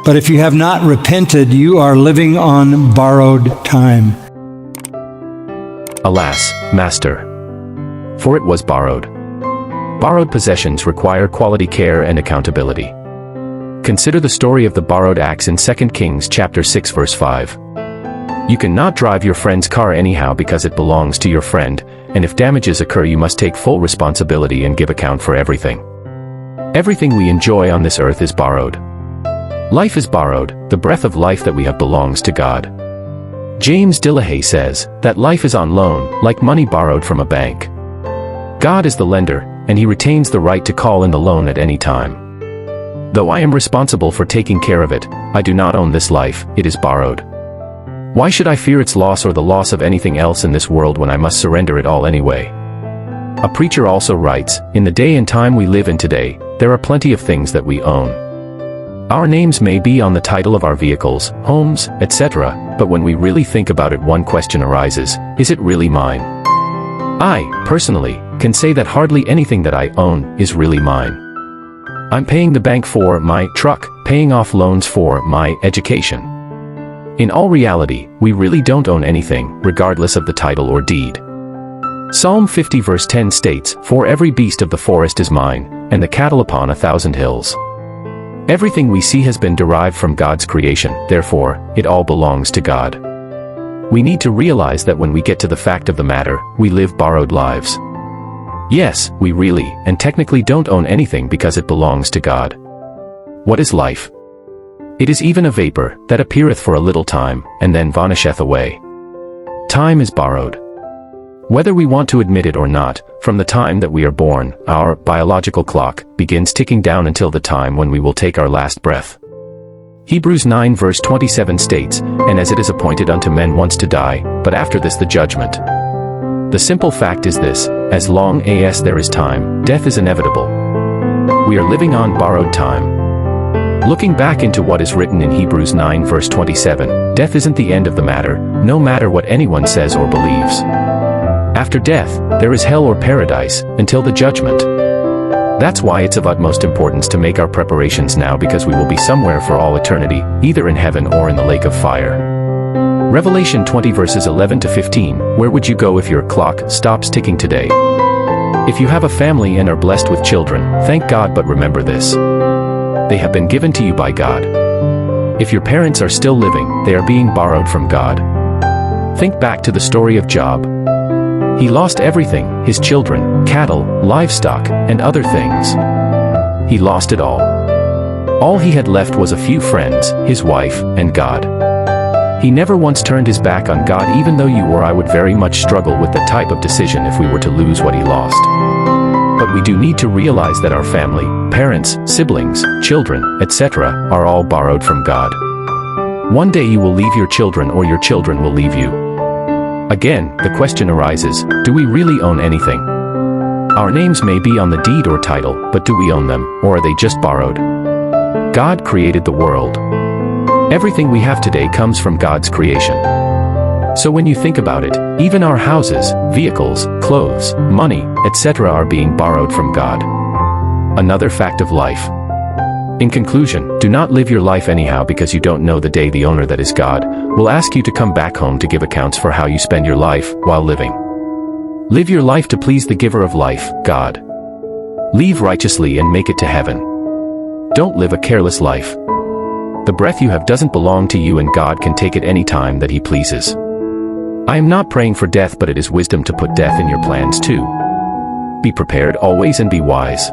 But if you have not repented, you are living on borrowed time. Alas, Master, for it was borrowed. Borrowed possessions require quality care and accountability. Consider the story of the borrowed axe in 2 Kings chapter 6 verse 5. You cannot drive your friend's car anyhow because it belongs to your friend, and if damages occur you must take full responsibility and give account for everything. Everything we enjoy on this earth is borrowed. Life is borrowed, the breath of life that we have belongs to God. James Dillahay says that life is on loan, like money borrowed from a bank. God is the lender, and he retains the right to call in the loan at any time. Though I am responsible for taking care of it, I do not own this life, it is borrowed. Why should I fear its loss or the loss of anything else in this world when I must surrender it all anyway? A preacher also writes, in the day and time we live in today, there are plenty of things that we own. Our names may be on the title of our vehicles, homes, etc., but when we really think about it, one question arises, is it really mine? I, personally, can say that hardly anything that I own is really mine. I'm paying the bank for my truck, paying off loans for my education. In all reality, we really don't own anything, regardless of the title or deed. Psalm 50 verse 10 states, "For every beast of the forest is mine, and the cattle upon 1,000 hills." Everything we see has been derived from God's creation, therefore, it all belongs to God. We need to realize that when we get to the fact of the matter, we live borrowed lives. Yes, we really, and technically don't own anything because it belongs to God. What is life? It is even a vapor, that appeareth for a little time, and then vanisheth away. Time is borrowed. Whether we want to admit it or not, from the time that we are born, our biological clock begins ticking down until the time when we will take our last breath. Hebrews 9 verse 27 states, "And as it is appointed unto men once to die, but after this the judgment." The simple fact is this, as long as there is time, death is inevitable. We are living on borrowed time. Looking back into what is written in Hebrews 9 verse 27, death isn't the end of the matter, no matter what anyone says or believes. After death, there is hell or paradise, until the judgment. That's why it's of utmost importance to make our preparations now, because we will be somewhere for all eternity, either in heaven or in the lake of fire. Revelation 20 verses 11 to 15, where would you go if your clock stops ticking today? If you have a family and are blessed with children, thank God, but remember this. They have been given to you by God. If your parents are still living, they are being borrowed from God. Think back to the story of Job. He lost everything, his children, cattle, livestock, and other things. He lost it all. All he had left was a few friends, his wife, and God. He never once turned his back on God, even though you or I would very much struggle with that type of decision if we were to lose what he lost. But we do need to realize that our family, parents, siblings, children, etc., are all borrowed from God. One day you will leave your children or your children will leave you. Again, the question arises, do we really own anything? Our names may be on the deed or title, but do we own them, or are they just borrowed? God created the world. Everything we have today comes from God's creation. So when you think about it, even our houses, vehicles, clothes, money, etc. are being borrowed from God. Another fact of life. In conclusion, do not live your life anyhow, because you don't know the day the owner, that is God, will ask you to come back home to give accounts for how you spend your life while living. Live your life to please the giver of life, God. Live righteously and make it to heaven. Don't live a careless life. The breath you have doesn't belong to you, and God can take it any time that he pleases. I am not praying for death, but it is wisdom to put death in your plans too. Be prepared always and be wise.